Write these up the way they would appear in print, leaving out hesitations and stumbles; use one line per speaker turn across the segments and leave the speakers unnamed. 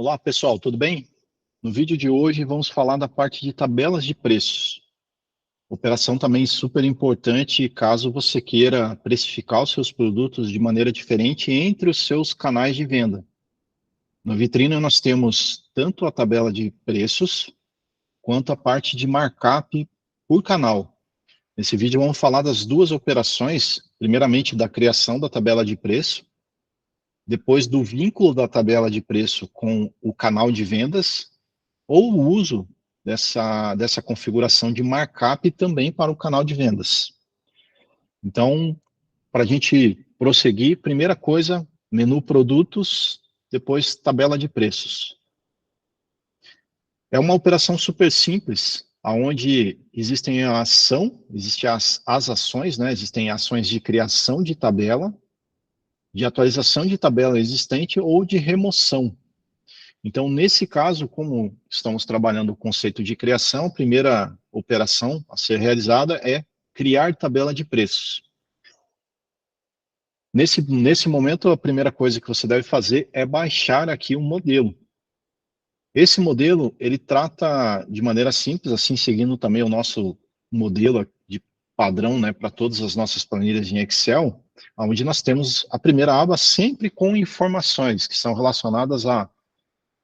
Olá, pessoal, tudo bem? No vídeo de hoje vamos falar da parte de tabelas de preços. Operação também super importante caso você queira precificar os seus produtos de maneira diferente entre os seus canais de venda. No Vitrine nós temos tanto a tabela de preços quanto a parte de markup por canal. Nesse vídeo vamos falar das duas operações, primeiramente da criação da tabela de preço, depois do vínculo da tabela de preço com o canal de vendas, ou o uso dessa configuração de markup também para o canal de vendas. Então, para a gente prosseguir, primeira coisa, menu produtos, depois tabela de preços. É uma operação super simples, onde existem existem as ações, né? Existem ações de criação de tabela, de atualização de tabela existente ou de remoção. Então, nesse caso, como estamos trabalhando o conceito de criação, a primeira operação a ser realizada é criar tabela de preços. Nesse momento, a primeira coisa que você deve fazer é baixar aqui um modelo. Esse modelo, ele trata de maneira simples, assim, seguindo também o nosso modelo de padrão, né, para todas as nossas planilhas em Excel, onde nós temos a primeira aba sempre com informações que são relacionadas a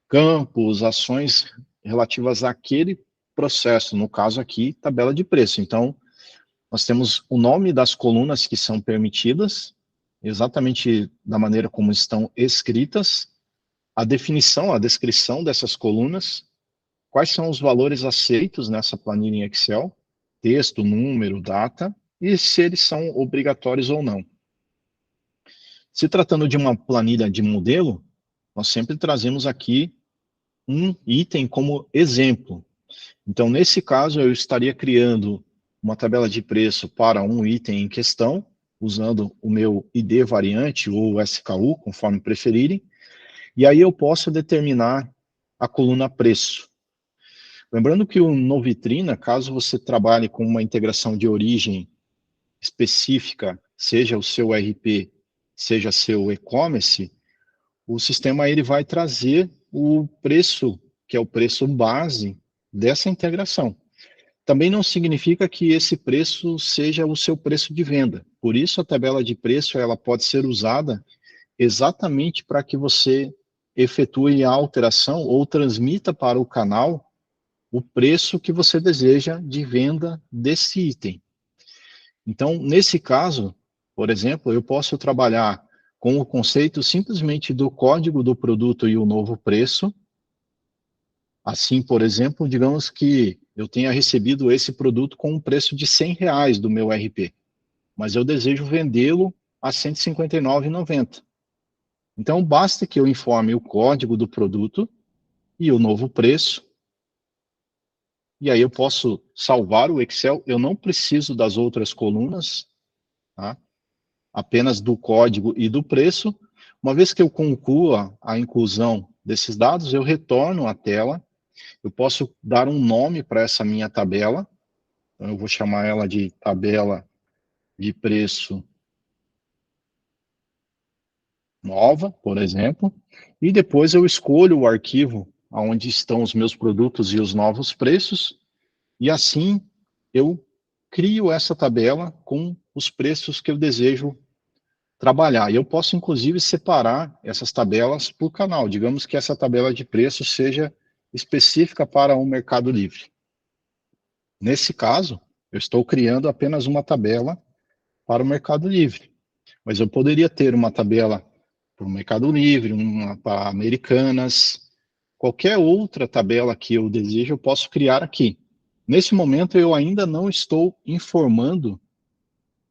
campos, ações relativas àquele processo, no caso aqui, tabela de preço. Então, nós temos o nome das colunas que são permitidas, exatamente da maneira como estão escritas, a definição, a descrição dessas colunas, quais são os valores aceitos nessa planilha em Excel, texto, número, data, e se eles são obrigatórios ou não. Se tratando de uma planilha de modelo, nós sempre trazemos aqui um item como exemplo. Então, nesse caso, eu estaria criando uma tabela de preço para um item em questão, usando o meu ID variante ou SKU, conforme preferirem, e aí eu posso determinar a coluna preço. Lembrando que no Vitrina, caso você trabalhe com uma integração de origem específica, seja o seu ERP, seja seu e-commerce, o sistema ele vai trazer o preço, que é o preço base dessa integração. Também não significa que esse preço seja o seu preço de venda. Por isso, a tabela de preço ela pode ser usada exatamente para que você efetue a alteração ou transmita para o canal o preço que você deseja de venda desse item. Então, nesse caso, por exemplo, eu posso trabalhar com o conceito simplesmente do código do produto e o novo preço. Assim, por exemplo, digamos que eu tenha recebido esse produto com um preço de R$100 do meu RP, mas eu desejo vendê-lo a R$ 159,90. Então, basta que eu informe o código do produto e o novo preço, e aí eu posso salvar o Excel, eu não preciso das outras colunas, tá? Apenas do código e do preço. Uma vez que eu conclua a inclusão desses dados, eu retorno à tela, eu posso dar um nome para essa minha tabela, então eu vou chamar ela de tabela de preço nova, por exemplo, e depois eu escolho o arquivo onde estão os meus produtos e os novos preços, e assim eu crio essa tabela com os preços que eu desejo trabalhar. E eu posso, inclusive, separar essas tabelas por canal. Digamos que essa tabela de preços seja específica para o Mercado Livre. Nesse caso, eu estou criando apenas uma tabela para o Mercado Livre. Mas eu poderia ter uma tabela para o Mercado Livre, uma para Americanas, qualquer outra tabela que eu desejo, eu posso criar aqui. Nesse momento, eu ainda não estou informando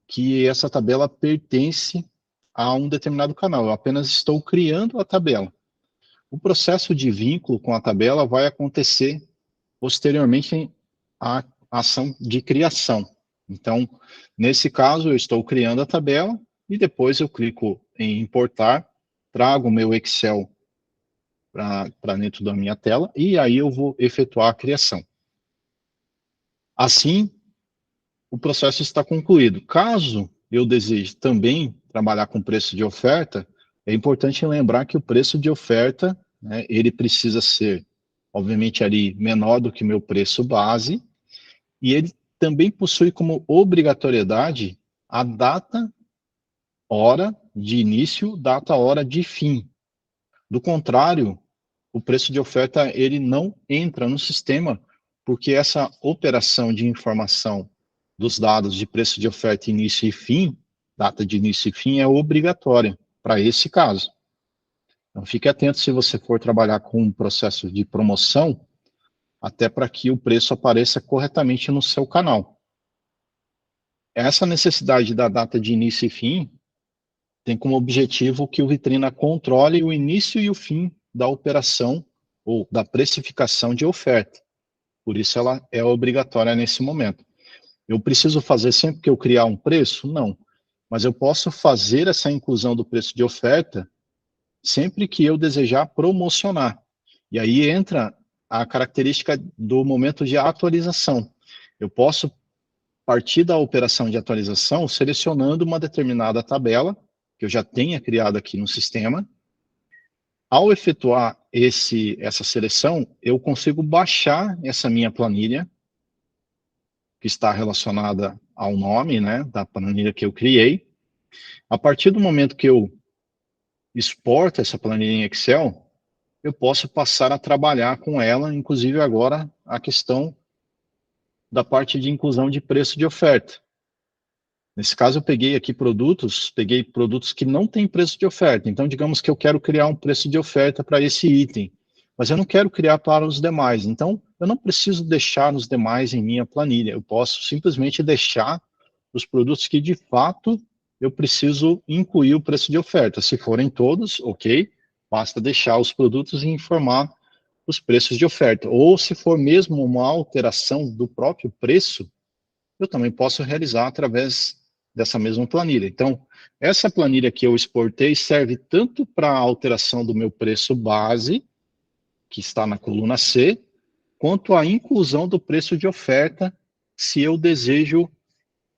que essa tabela pertence a um determinado canal, eu apenas estou criando a tabela. O processo de vínculo com a tabela vai acontecer posteriormente à ação de criação. Então, nesse caso, eu estou criando a tabela e depois eu clico em importar, trago o meu Excel para dentro da minha tela e aí eu vou efetuar a criação. Assim, o processo está concluído. Caso eu deseje também trabalhar com preço de oferta, é importante lembrar que o preço de oferta né, ele precisa ser, obviamente, ali menor do que o meu preço base, e ele também possui como obrigatoriedade a data, hora de início, data, hora de fim. Do contrário, o preço de oferta ele não entra no sistema, porque essa operação de informação dos dados de preço de oferta, início e fim, data de início e fim, é obrigatória para esse caso. Então, fique atento se você for trabalhar com um processo de promoção, até para que o preço apareça corretamente no seu canal. Essa necessidade da data de início e fim tem como objetivo que o Vitrina controle o início e o fim da operação ou da precificação de oferta. Por isso ela é obrigatória nesse momento. Eu preciso fazer sempre que eu criar um preço? Não. Mas eu posso fazer essa inclusão do preço de oferta sempre que eu desejar promocionar. E aí entra a característica do momento de atualização. Eu posso partir da operação de atualização selecionando uma determinada tabela que eu já tenha criado aqui no sistema. Ao efetuar essa seleção, eu consigo baixar essa minha planilha, que está relacionada ao nome, né, da planilha que eu criei. A partir do momento que eu exporto essa planilha em Excel, eu posso passar a trabalhar com ela, inclusive agora a questão da parte de inclusão de preço de oferta. Nesse caso, eu peguei produtos que não têm preço de oferta. Então, digamos que eu quero criar um preço de oferta para esse item, mas eu não quero criar para os demais. Então, eu não preciso deixar os demais em minha planilha. Eu posso simplesmente deixar os produtos que, de fato, eu preciso incluir o preço de oferta. Se forem todos, ok, basta deixar os produtos e informar os preços de oferta. Ou, se for mesmo uma alteração do próprio preço, eu também posso realizar através dessa mesma planilha. Então, essa planilha que eu exportei serve tanto para a alteração do meu preço base, que está na coluna C, quanto a inclusão do preço de oferta, se eu desejo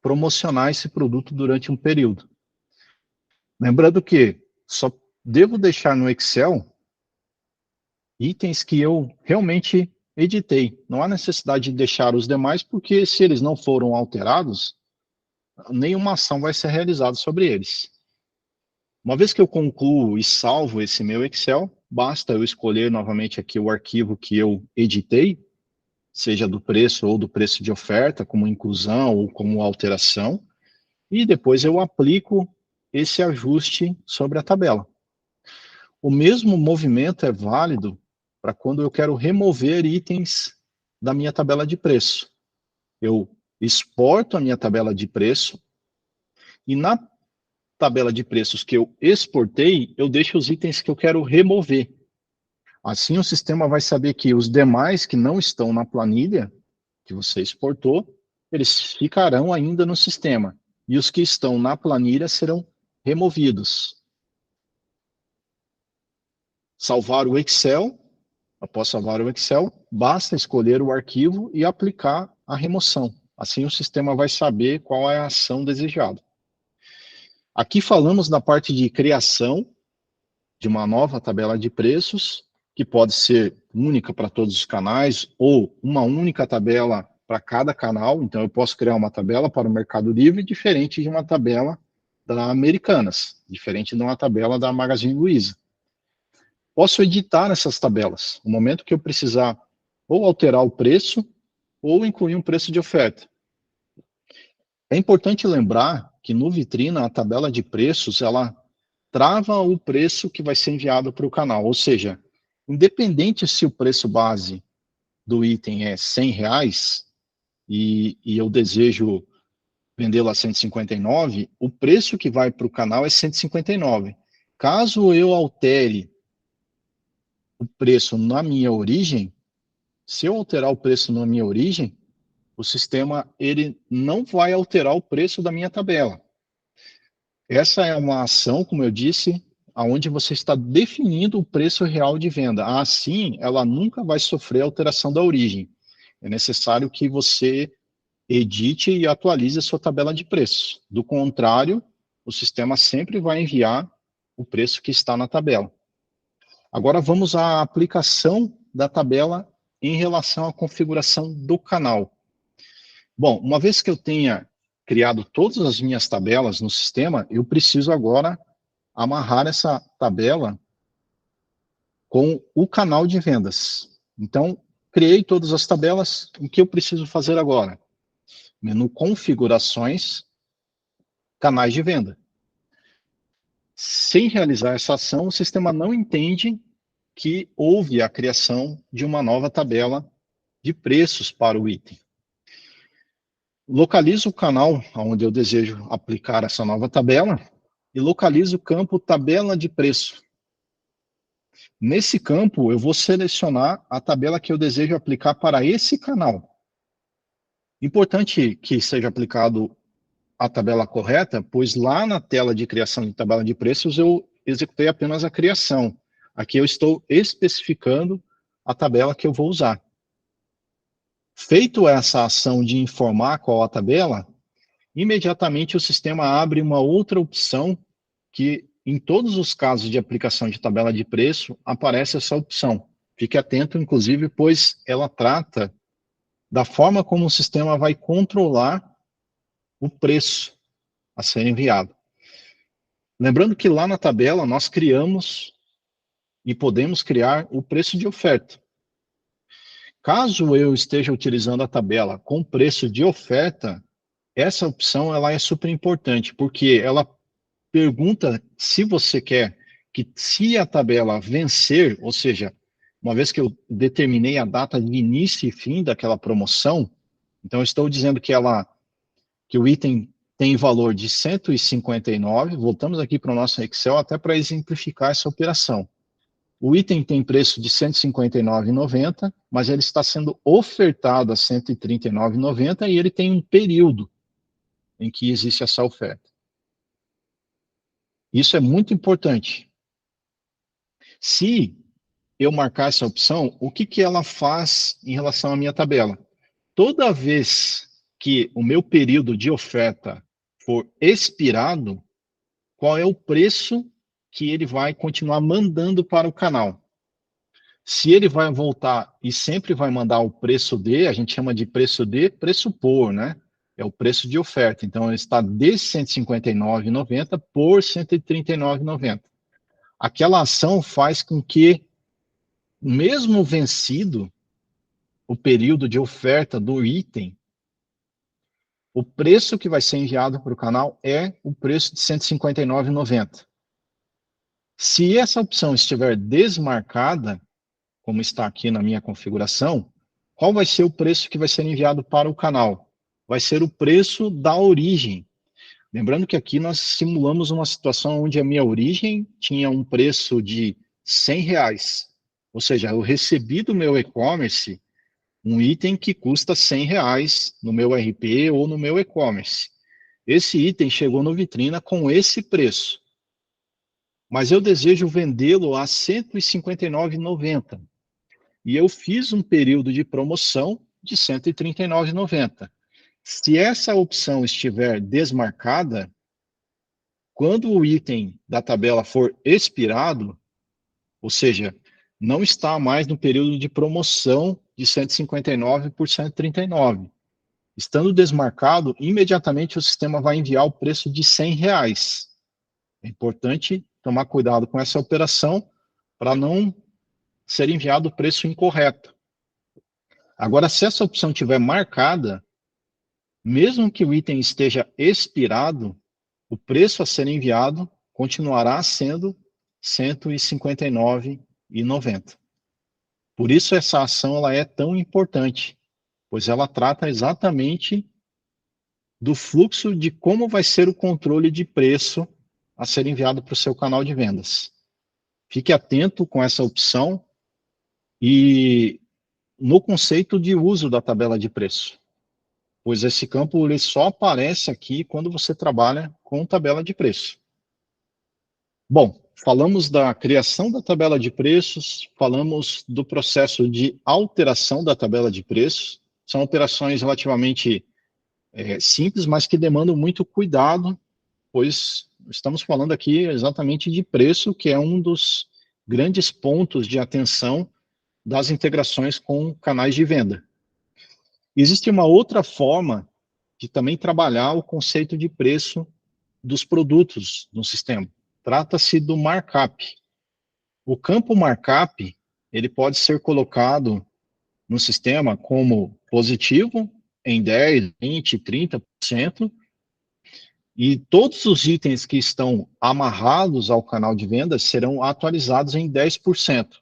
promocionar esse produto durante um período. Lembrando que só devo deixar no Excel itens que eu realmente editei. Não há necessidade de deixar os demais, porque se eles não foram alterados, nenhuma ação vai ser realizada sobre eles. Uma vez que eu concluo e salvo esse meu Excel, basta eu escolher novamente aqui o arquivo que eu editei, seja do preço ou do preço de oferta, como inclusão ou como alteração, e depois eu aplico esse ajuste sobre a tabela. O mesmo movimento é válido para quando eu quero remover itens da minha tabela de preço. Eu exporto a minha tabela de preço e na tabela de preços que eu exportei, eu deixo os itens que eu quero remover. Assim, o sistema vai saber que os demais que não estão na planilha que você exportou, eles ficarão ainda no sistema. E os que estão na planilha serão removidos. Salvar o Excel. Após salvar o Excel, basta escolher o arquivo e aplicar a remoção. Assim, o sistema vai saber qual é a ação desejada. Aqui falamos da parte de criação de uma nova tabela de preços, que pode ser única para todos os canais, ou uma única tabela para cada canal. Então, eu posso criar uma tabela para o Mercado Livre diferente de uma tabela da Americanas, diferente de uma tabela da Magazine Luiza. Posso editar essas tabelas, no momento que eu precisar ou alterar o preço, ou incluir um preço de oferta. É importante lembrar que no Vitrina, a tabela de preços, ela trava o preço que vai ser enviado para o canal, ou seja, independente se o preço base do item é R$100 e eu desejo vendê-lo a 159, o preço que vai para o canal é 159. Caso eu altere o preço na minha origem, se eu alterar o preço na minha origem, o sistema ele não vai alterar o preço da minha tabela. Essa é uma ação, como eu disse, aonde você está definindo o preço real de venda. Assim, ela nunca vai sofrer alteração da origem. É necessário que você edite e atualize a sua tabela de preços. Do contrário, o sistema sempre vai enviar o preço que está na tabela. Agora vamos à aplicação da tabela em relação à configuração do canal. Bom, uma vez que eu tenha criado todas as minhas tabelas no sistema, eu preciso agora amarrar essa tabela com o canal de vendas. Então, criei todas as tabelas, o que eu preciso fazer agora? Menu Configurações, Canais de Venda. Sem realizar essa ação, o sistema não entende que houve a criação de uma nova tabela de preços para o item. Localizo o canal onde eu desejo aplicar essa nova tabela e localizo o campo Tabela de Preço. Nesse campo, eu vou selecionar a tabela que eu desejo aplicar para esse canal. Importante que seja aplicado a tabela correta, pois lá na tela de criação de tabela de preços eu executei apenas a criação. Aqui eu estou especificando a tabela que eu vou usar. Feito essa ação de informar qual a tabela, imediatamente o sistema abre uma outra opção que, em todos os casos de aplicação de tabela de preço, aparece essa opção. Fique atento, inclusive, pois ela trata da forma como o sistema vai controlar o preço a ser enviado. Lembrando que lá na tabela nós criamos e podemos criar o preço de oferta. Caso eu esteja utilizando a tabela com preço de oferta, essa opção ela é super importante, porque ela pergunta se você quer que, se a tabela vencer, ou seja, uma vez que eu determinei a data de início e fim daquela promoção, então eu estou dizendo que o item tem valor de 159, voltamos aqui para o nosso Excel até para exemplificar essa operação. O item tem preço de R$ 159,90, mas ele está sendo ofertado a R$ 139,90 e ele tem um período em que existe essa oferta. Isso é muito importante. Se eu marcar essa opção, o que ela faz em relação à minha tabela? Toda vez que o meu período de oferta for expirado, qual é o preço que ele vai continuar mandando para o canal? Se ele vai voltar e sempre vai mandar o preço de, a gente chama de preço de, preço por, né? É o preço de oferta. Então, ele está de R$ 159,90 por R$ 139,90. Aquela ação faz com que, mesmo vencido o período de oferta do item, o preço que vai ser enviado para o canal é o preço de R$ 159,90. Se essa opção estiver desmarcada, como está aqui na minha configuração, qual vai ser o preço que vai ser enviado para o canal? Vai ser o preço da origem. Lembrando que aqui nós simulamos uma situação onde a minha origem tinha um preço de R$ 100. Ou seja, eu recebi do meu e-commerce um item que custa R$ 100 no meu RP ou no meu e-commerce. Esse item chegou no Vitrina com esse preço, mas eu desejo vendê-lo a R$ 159,90. E eu fiz um período de promoção de R$ 139,90. Se essa opção estiver desmarcada, quando o item da tabela for expirado, ou seja, não está mais no período de promoção de 159 por 139. Estando desmarcado, imediatamente o sistema vai enviar o preço de R$ 100. É importante tomar cuidado com essa operação para não ser enviado o preço incorreto. Agora, se essa opção estiver marcada, mesmo que o item esteja expirado, o preço a ser enviado continuará sendo R$ 159,90. Por isso essa ação ela é tão importante, pois ela trata exatamente do fluxo de como vai ser o controle de preço a ser enviado para o seu canal de vendas. Fique atento com essa opção e no conceito de uso da tabela de preço, pois esse campo ele só aparece aqui quando você trabalha com tabela de preço. Bom, falamos da criação da tabela de preços, falamos do processo de alteração da tabela de preços. São operações relativamente simples, mas que demandam muito cuidado, pois estamos falando aqui exatamente de preço, que é um dos grandes pontos de atenção das integrações com canais de venda. Existe uma outra forma de também trabalhar o conceito de preço dos produtos no sistema. Trata-se do markup. O campo markup, ele pode ser colocado no sistema como positivo em 10, 20, 30%, e todos os itens que estão amarrados ao canal de vendas serão atualizados em 10%.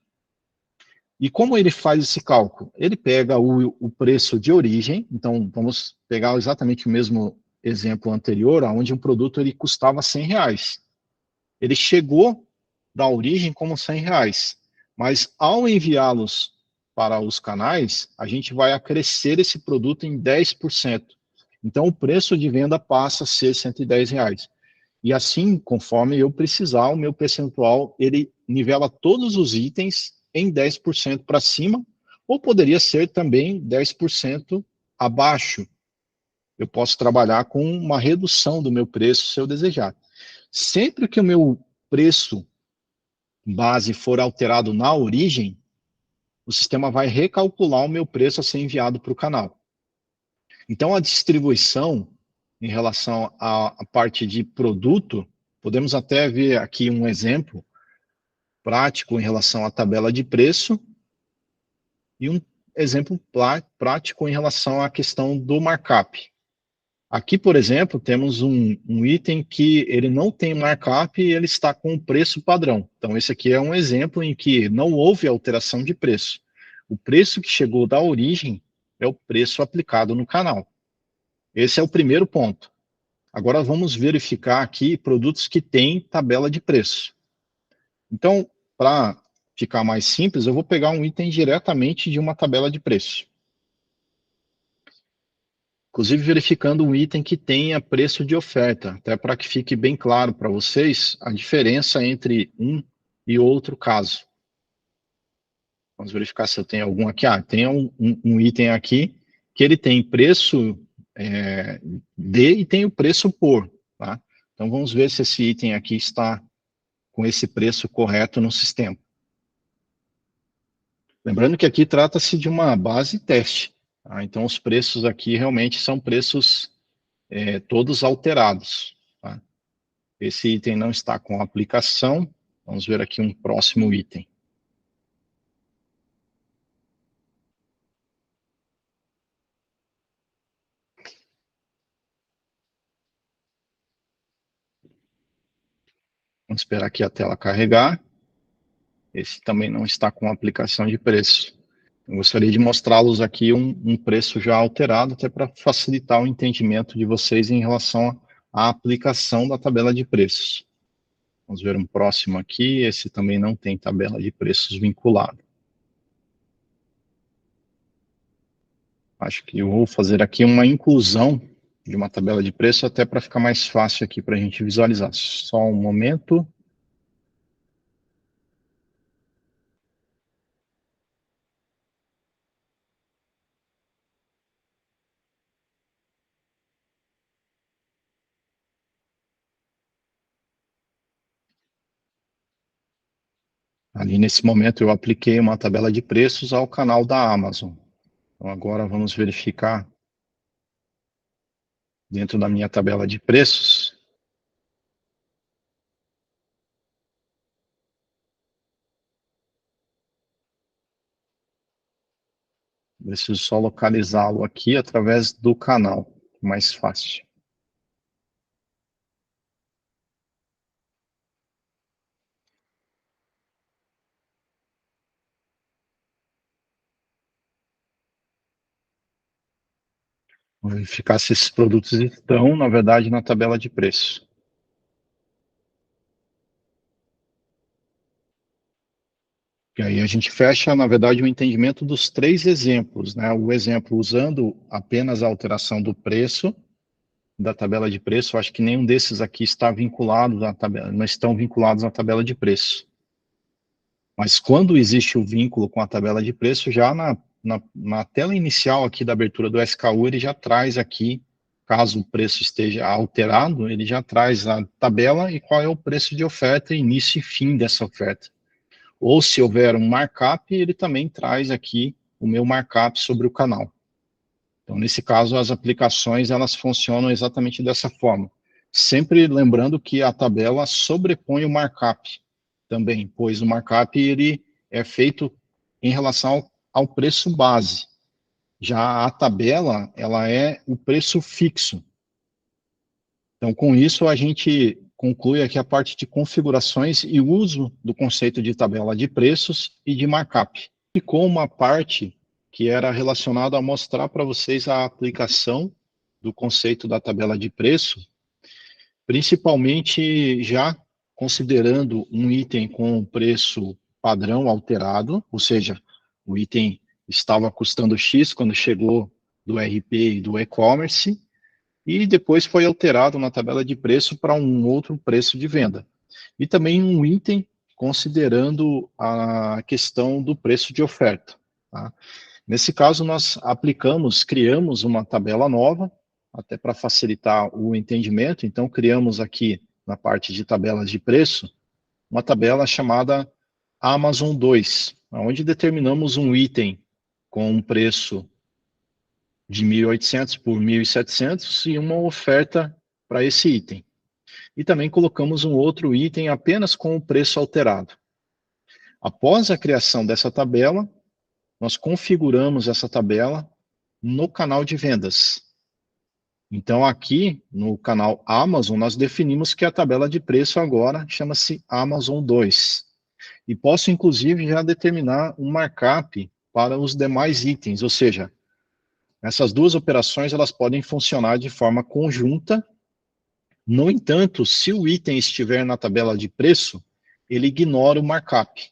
E como ele faz esse cálculo? Ele pega o preço de origem, então vamos pegar exatamente o mesmo exemplo anterior, onde um produto ele custava R$100. Ele chegou da origem como R$100, mas ao enviá-los para os canais, a gente vai acrescer esse produto em 10%. Então o preço de venda passa a ser R$110. E assim, conforme eu precisar, o meu percentual, ele nivela todos os itens em 10% para cima, ou poderia ser também 10% abaixo. Eu posso trabalhar com uma redução do meu preço, se eu desejar. Sempre que o meu preço base for alterado na origem, o sistema vai recalcular o meu preço a ser enviado para o canal. Então, a distribuição, em relação à parte de produto, podemos até ver aqui um exemplo prático em relação à tabela de preço e um exemplo prático em relação à questão do markup. Aqui, por exemplo, temos um item que ele não tem markup e ele está com o preço padrão. Então, esse aqui é um exemplo em que não houve alteração de preço. O preço que chegou da origem é o preço aplicado no canal. Esse é o primeiro ponto. Agora vamos verificar aqui produtos que têm tabela de preço. Então, para ficar mais simples, eu vou pegar um item diretamente de uma tabela de preço. Inclusive verificando um item que tenha preço de oferta, até para que fique bem claro para vocês a diferença entre um e outro caso. Vamos verificar se eu tenho algum aqui. Tem um item aqui que ele tem preço de e tem o preço por. Tá? Então vamos ver se esse item aqui está com esse preço correto no sistema. Lembrando que aqui trata-se de uma base teste. Tá? Então os preços aqui realmente são preços todos alterados. Tá? Esse item não está com aplicação. Vamos ver aqui um próximo item. Vamos esperar aqui a tela carregar. Esse também não está com aplicação de preço. Eu gostaria de mostrá-los aqui um preço já alterado, até para facilitar o entendimento de vocês em relação à aplicação da tabela de preços. Vamos ver um próximo aqui. Esse também não tem tabela de preços vinculada. Acho que eu vou fazer aqui uma inclusão de uma tabela de preço, até para ficar mais fácil aqui para a gente visualizar. Só um momento. Ali nesse momento eu apliquei uma tabela de preços ao canal da Amazon. Então agora vamos verificar dentro da minha tabela de preços. Preciso só localizá-lo aqui através do canal, mais fácil. Vou verificar se esses produtos estão, na verdade, na tabela de preço. E aí a gente fecha, na verdade, o entendimento dos três exemplos, né? O exemplo usando apenas a alteração do preço, da tabela de preço, eu acho que nenhum desses aqui está vinculado à tabela, não estão vinculados à tabela de preço. Mas quando existe o vínculo com a tabela de preço, já na tela inicial aqui da abertura do SKU, ele já traz aqui, caso o preço esteja alterado, ele já traz a tabela e qual é o preço de oferta, início e fim dessa oferta. ou se houver um markup, ele também traz aqui o meu markup sobre o canal. Então, nesse caso, as aplicações, elas funcionam exatamente dessa forma. Sempre lembrando que a tabela sobrepõe o markup também, pois o markup, ele é feito em relação ao preço base. Já a tabela, ela é o preço fixo. Então, com isso, a gente conclui aqui a parte de configurações e uso do conceito de tabela de preços e de markup. Ficou uma parte que era relacionada a mostrar para vocês a aplicação do conceito da tabela de preço, principalmente já considerando um item com preço padrão alterado, ou seja, o item estava custando X quando chegou do RP e do e-commerce, e depois foi alterado na tabela de preço para um outro preço de venda. E também um item considerando a questão do preço de oferta. Tá? Nesse caso, nós criamos uma tabela nova, até para facilitar o entendimento. Então, criamos aqui, na parte de tabelas de preço, uma tabela chamada Amazon 2, onde determinamos um item com um preço de 1.800 por 1.700 e uma oferta para esse item. E também colocamos um outro item apenas com o preço alterado. Após a criação dessa tabela, nós configuramos essa tabela no canal de vendas. Então, aqui no canal Amazon, nós definimos que a tabela de preço agora chama-se Amazon 2. E posso, inclusive, já determinar um markup para os demais itens, ou seja, essas duas operações elas podem funcionar de forma conjunta. No entanto, se o item estiver na tabela de preço, ele ignora o markup.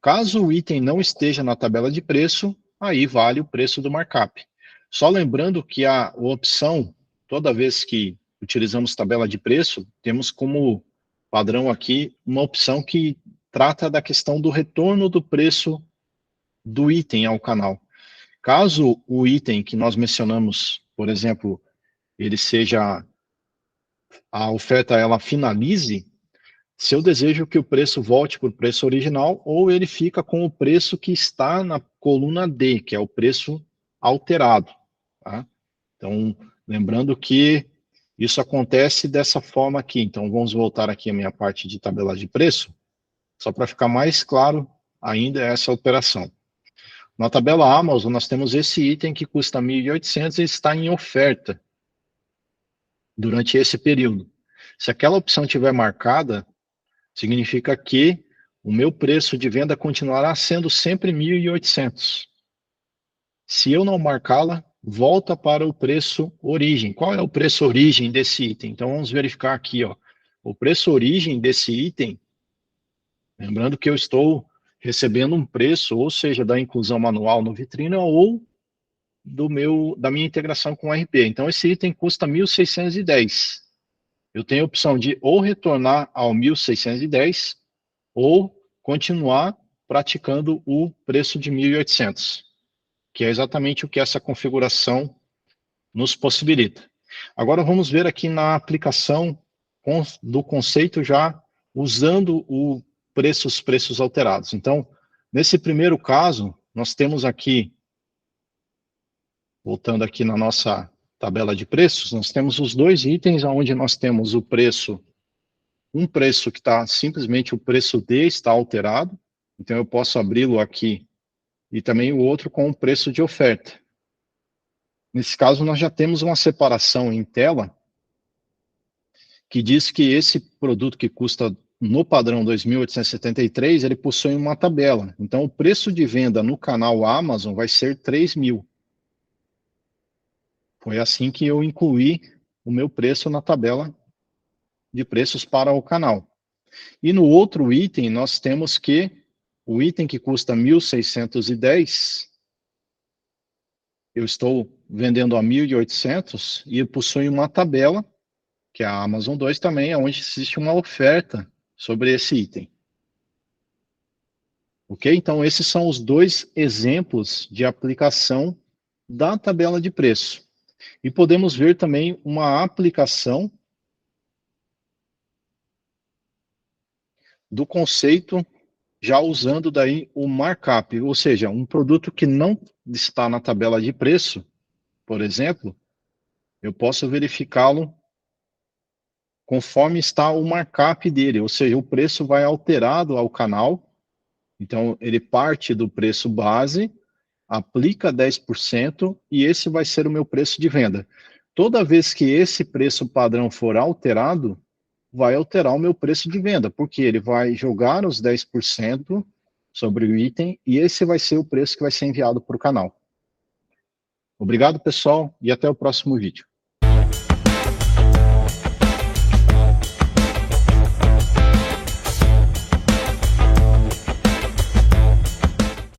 Caso o item não esteja na tabela de preço, aí vale o preço do markup. Só lembrando que a opção, toda vez que utilizamos tabela de preço, temos como padrão aqui uma opção que trata da questão do retorno do preço do item ao canal. Caso o item que nós mencionamos, por exemplo, ele seja, a oferta ela finalize, se eu desejo que o preço volte para o preço original, ou ele fica com o preço que está na coluna D, que é o preço alterado. Tá? Então, lembrando que isso acontece dessa forma aqui. Então, vamos voltar aqui à minha parte de tabela de preço, só para ficar mais claro ainda essa operação. Na tabela Amazon, nós temos esse item que custa 1.800 e está em oferta durante esse período. Se aquela opção estiver marcada, significa que o meu preço de venda continuará sendo sempre 1.800. Se eu não marcá-la, volta para o preço origem. Qual é o preço origem desse item? Então, vamos verificar aqui, ó. O preço origem desse item, lembrando que eu estou recebendo um preço, ou seja, da inclusão manual no Vitrina, ou da minha integração com o RP. Então, esse item custa 1.610. Eu tenho a opção de ou retornar ao 1.610 ou continuar praticando o preço de 1.800, que é exatamente o que essa configuração nos possibilita. Agora vamos ver aqui na aplicação do conceito já usando o preços alterados. Então, nesse primeiro caso, nós temos aqui, voltando aqui na nossa tabela de preços, nós temos os dois itens onde nós temos o preço, um preço que está simplesmente o preço D está alterado, então eu posso abri-lo aqui, e também o outro com o preço de oferta. Nesse caso, nós já temos uma separação em tela que diz que esse produto que custa no padrão 2.873, ele possui uma tabela. Então, o preço de venda no canal Amazon vai ser 3.000. Foi assim que eu incluí o meu preço na tabela de preços para o canal. E no outro item, nós temos que o item que custa 1.610, eu estou vendendo a 1.800 e possui uma tabela, que é a Amazon 2 também, onde existe uma oferta sobre esse item. Ok? Então, esses são os dois exemplos de aplicação da tabela de preço. E podemos ver também uma aplicação do conceito já usando daí o markup, ou seja, um produto que não está na tabela de preço, por exemplo, eu posso verificá-lo conforme está o markup dele, ou seja, o preço vai alterado ao canal, então ele parte do preço base, aplica 10% e esse vai ser o meu preço de venda. Toda vez que esse preço padrão for alterado, vai alterar o meu preço de venda, porque ele vai jogar os 10% sobre o item e esse vai ser o preço que vai ser enviado para o canal. Obrigado, pessoal, e até o próximo vídeo.